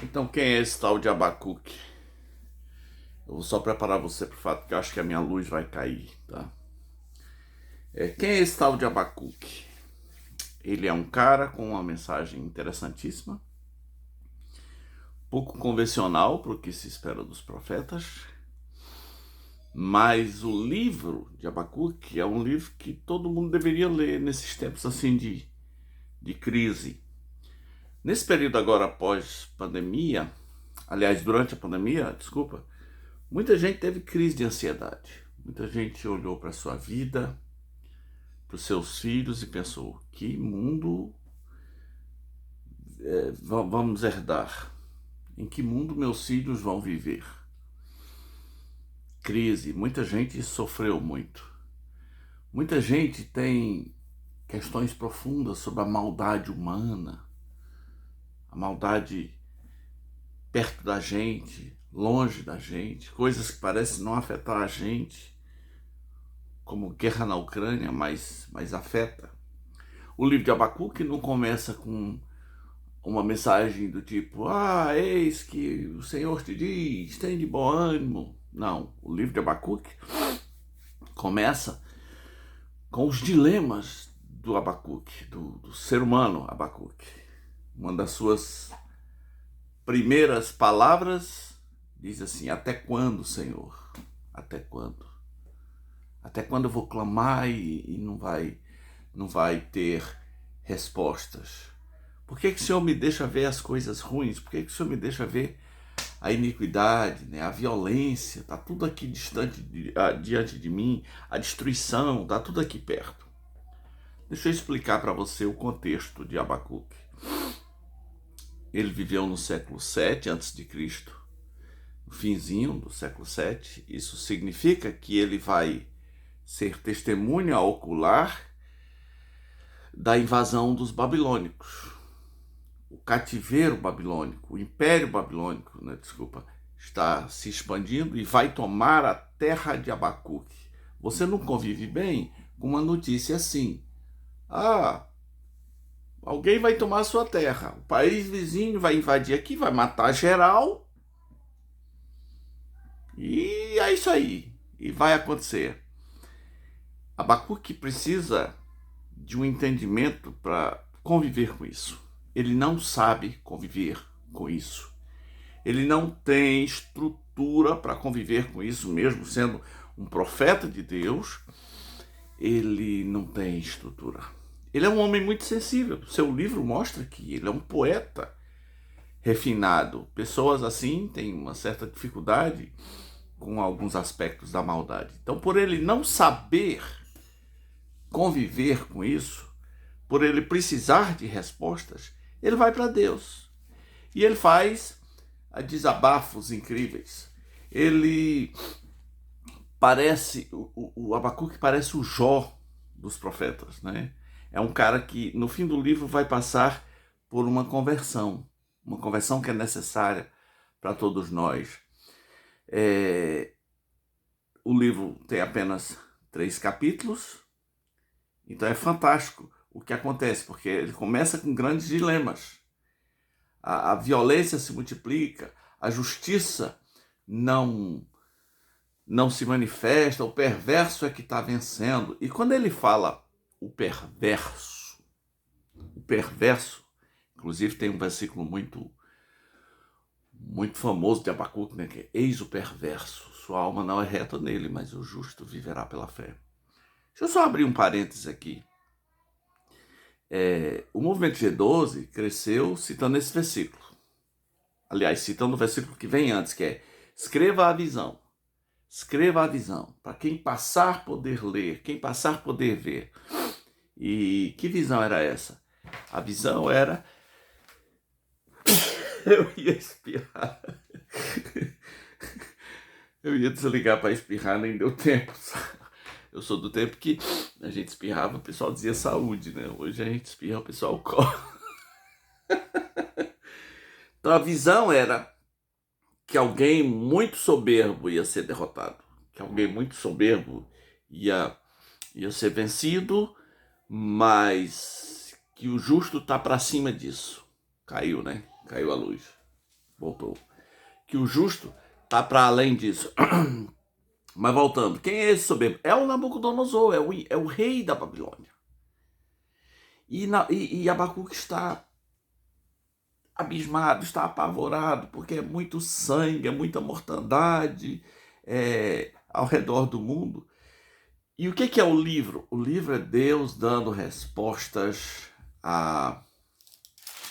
Então, quem é esse tal de Abacuque? Eu vou só preparar você para o fato que eu acho que a minha luz vai cair, tá? Quem é esse tal de Abacuque? Ele é um cara com uma mensagem interessantíssima, pouco convencional para o que se espera dos profetas, mas o livro de Abacuque é um livro que todo mundo deveria ler nesses tempos assim de crise. Nesse período agora pós-pandemia, aliás, durante a pandemia, desculpa, muita gente teve crise de ansiedade. Muita gente olhou para a sua vida, para os seus filhos e pensou: que mundo vamos herdar? Em que mundo meus filhos vão viver? Crise, muita gente sofreu muito. Muita gente tem questões profundas sobre a maldade humana, a maldade perto da gente, longe da gente, coisas que parecem não afetar a gente, como guerra na Ucrânia, mas afeta. O livro de Abacuque não começa com uma mensagem do tipo: ah, eis que o Senhor te diz, tem de bom ânimo. Não, o livro de Abacuque começa com os dilemas do Abacuque, do ser humano Abacuque. Uma das suas primeiras palavras diz assim: até quando, Senhor? Até quando? Até quando eu vou clamar e não vai ter respostas? Por que o Senhor me deixa ver as coisas ruins? Por que o Senhor me deixa ver a iniquidade, né? A violência? Está tudo aqui distante diante de mim, a destruição, está tudo aqui perto. Deixa eu explicar para você o contexto de Abacuque. Ele viveu no século 7 a.C., no finzinho do século 7. Isso significa que ele vai ser testemunha ocular da invasão dos babilônicos. O cativeiro babilônico, o império babilônico, né, está se expandindo e vai tomar a terra de Abacuque. Você não convive bem com uma notícia assim: ah, alguém vai tomar a sua terra, o país vizinho vai invadir aqui, vai matar geral, e é isso aí, e vai acontecer. Abacuque precisa de um entendimento para conviver com isso. Ele não sabe conviver com isso. Ele não tem estrutura para conviver com isso, mesmo sendo um profeta de Deus. Ele não tem estrutura. Ele é um homem muito sensível. Seu livro mostra que ele é um poeta refinado. Pessoas assim têm uma certa dificuldade com alguns aspectos da maldade. Então, por ele não saber conviver com isso, por ele precisar de respostas, ele vai para Deus. E ele faz desabafos incríveis. Ele parece, o Abacuque parece o Jó dos profetas, né? É um cara que no fim do livro vai passar por uma conversão que é necessária para todos nós. O livro tem apenas 3 capítulos, então é fantástico o que acontece, porque ele começa com grandes dilemas. A violência se multiplica, a justiça não se manifesta, o perverso é que está vencendo. E quando ele fala o perverso, inclusive tem um versículo muito famoso de Abacuque, né, que é: eis o perverso, sua alma não é reta nele, mas o justo viverá pela fé. Deixa eu só abrir um parênteses aqui. O movimento G12 cresceu citando esse versículo. Aliás, citando o versículo que vem antes, que é: escreva a visão. Escreva a visão, para quem passar poder ler, quem passar poder ver. E que visão era essa? A visão era... Eu ia espirrar. Eu ia desligar para espirrar, nem deu tempo. Eu sou do tempo que a gente espirrava, o pessoal dizia saúde, né? Hoje a gente espirra, o pessoal corre. Então a visão era que alguém muito soberbo ia ser derrotado, que alguém muito soberbo ia ser vencido, mas que o justo está para cima disso. Caiu, né? Caiu a luz. voltou. Que o justo está para além disso. Mas voltando, quem é esse soberbo? É o Nabucodonosor, é o rei da Babilônia. E Abacuque está abismado, está apavorado, porque é muito sangue, é muita mortandade ao redor do mundo. E o que é o livro? O livro é Deus dando respostas a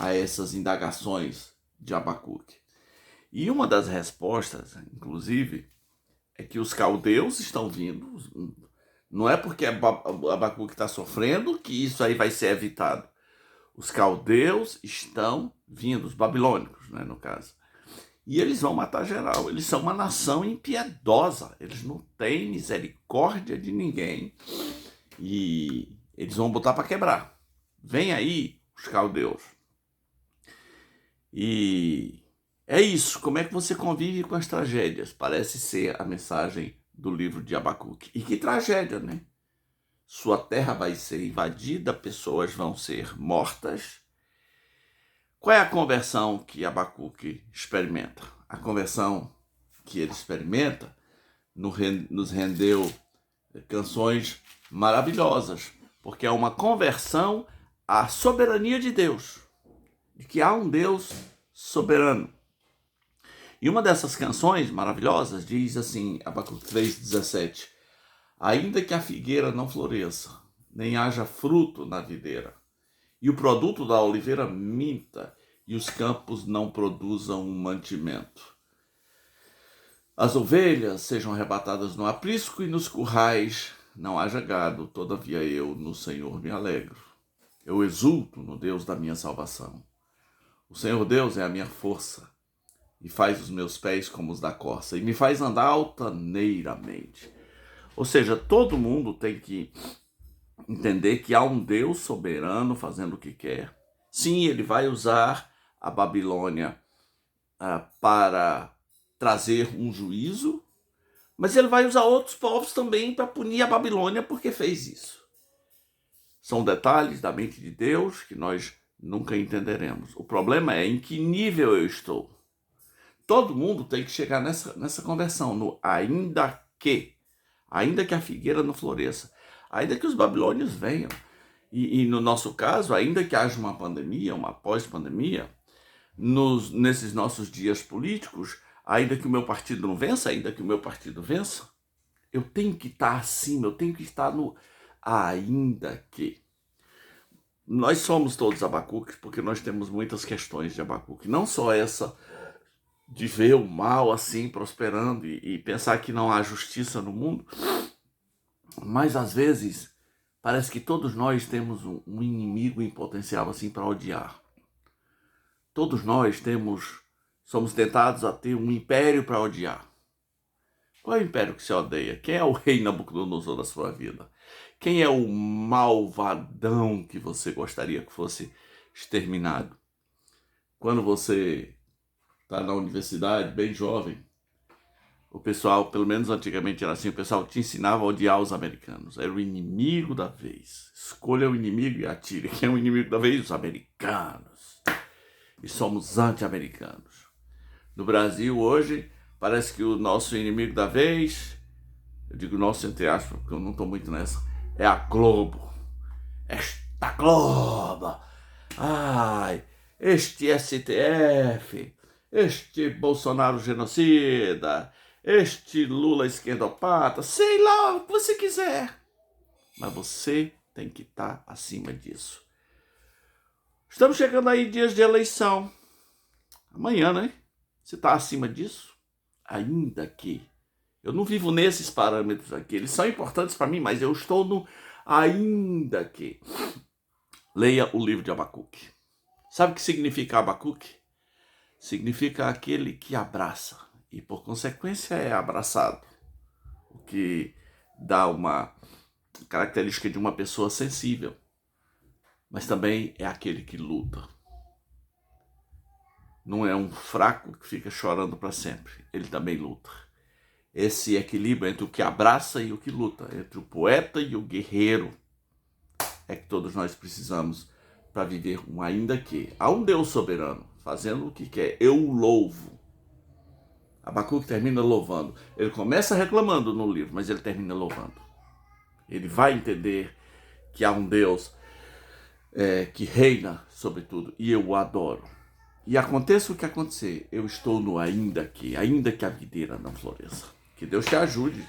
essas indagações de Abacuque. E uma das respostas, inclusive, é que os caldeus estão vindo. Não é porque Abacuque está sofrendo que isso aí vai ser evitado. Os caldeus estão vindo, os babilônicos, né, no caso. E eles vão matar geral. Eles são uma nação impiedosa. Eles não têm misericórdia de ninguém. E eles vão botar para quebrar. Vem aí os caldeus. E é isso. Como é que você convive com as tragédias? Parece ser a mensagem do livro de Abacuque. E que tragédia, né? Sua terra vai ser invadida, pessoas vão ser mortas. Qual é a conversão que Abacuque experimenta? A conversão que ele experimenta nos rendeu canções maravilhosas, porque é uma conversão à soberania de Deus, de que há um Deus soberano. E uma dessas canções maravilhosas diz assim, Abacuque 3,17: ainda que a figueira não floresça, nem haja fruto na videira, e o produto da oliveira minta, e os campos não produzam um mantimento. As ovelhas sejam arrebatadas no aprisco, e nos currais não haja gado, todavia eu no Senhor me alegro. Eu exulto no Deus da minha salvação. O Senhor Deus é a minha força, e faz os meus pés como os da corça, e me faz andar altaneiramente. Ou seja, todo mundo tem que entender que há um Deus soberano fazendo o que quer. Sim, ele vai usar a Babilônia para trazer um juízo, mas ele vai usar outros povos também para punir a Babilônia porque fez isso. São detalhes da mente de Deus que nós nunca entenderemos. O problema é em que nível eu estou. Todo mundo tem que chegar nessa conversão, no ainda que a figueira não floresça, ainda que os babilônios venham, e no nosso caso, ainda que haja uma pandemia, uma pós-pandemia, nesses nossos dias políticos, ainda que o meu partido não vença, ainda que o meu partido vença, eu tenho que estar acima, eu tenho que estar no ainda que. Nós somos todos Abacuques porque nós temos muitas questões de Abacuque, não só essa de ver o mal assim prosperando e pensar que não há justiça no mundo, mas às vezes parece que todos nós temos um inimigo em potencial assim para odiar. Todos nós somos tentados a ter um império para odiar. Qual é o império que você odeia? Quem é o rei Nabucodonosor da sua vida? Quem é o malvadão que você gostaria que fosse exterminado? Quando você está na universidade, bem jovem, o pessoal, pelo menos antigamente era assim, o pessoal te ensinava a odiar os americanos. Era o inimigo da vez. Escolha o inimigo e atire. Quem é o inimigo da vez? Os americanos. E somos anti-americanos. No Brasil, hoje, parece que o nosso inimigo da vez, eu digo nosso entre aspas, porque eu não estou muito nessa, é a Globo. Esta Globo! Ai, este STF, este Bolsonaro genocida, este Lula esquerdopata, sei lá o que você quiser. Mas você tem que estar acima disso. Estamos chegando aí dias de eleição. Amanhã, né? Você está acima disso? Ainda que. Eu não vivo nesses parâmetros aqui. Eles são importantes para mim, mas eu estou no ainda que. Leia o livro de Abacuque. Sabe o que significa Abacuque? Significa aquele que abraça e, por consequência, é abraçado. O que dá uma característica de uma pessoa sensível. Mas também é aquele que luta. Não é um fraco que fica chorando para sempre. Ele também luta. Esse equilíbrio entre o que abraça e o que luta, entre o poeta e o guerreiro, é que todos nós precisamos para viver um ainda que. Há um Deus soberano fazendo o que quer. Eu o louvo. Abacuque termina louvando. Ele começa reclamando no livro, mas ele termina louvando. Ele vai entender que há um Deus que reina sobre tudo, e eu o adoro. E aconteça o que acontecer, eu estou no ainda que a videira não floresça. Que Deus te ajude,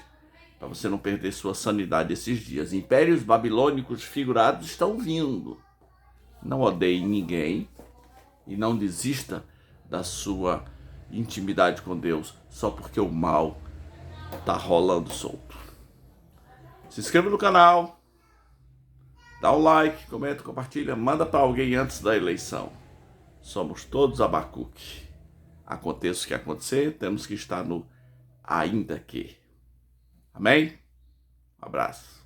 para você não perder sua sanidade esses dias. Impérios babilônicos figurados estão vindo. Não odeie ninguém e não desista da sua intimidade com Deus só porque o mal está rolando solto. Se inscreva no canal, dá um like, comenta, compartilha, manda para alguém antes da eleição. Somos todos Abacuque. Aconteça o que acontecer, temos que estar no ainda que. Amém? Um abraço.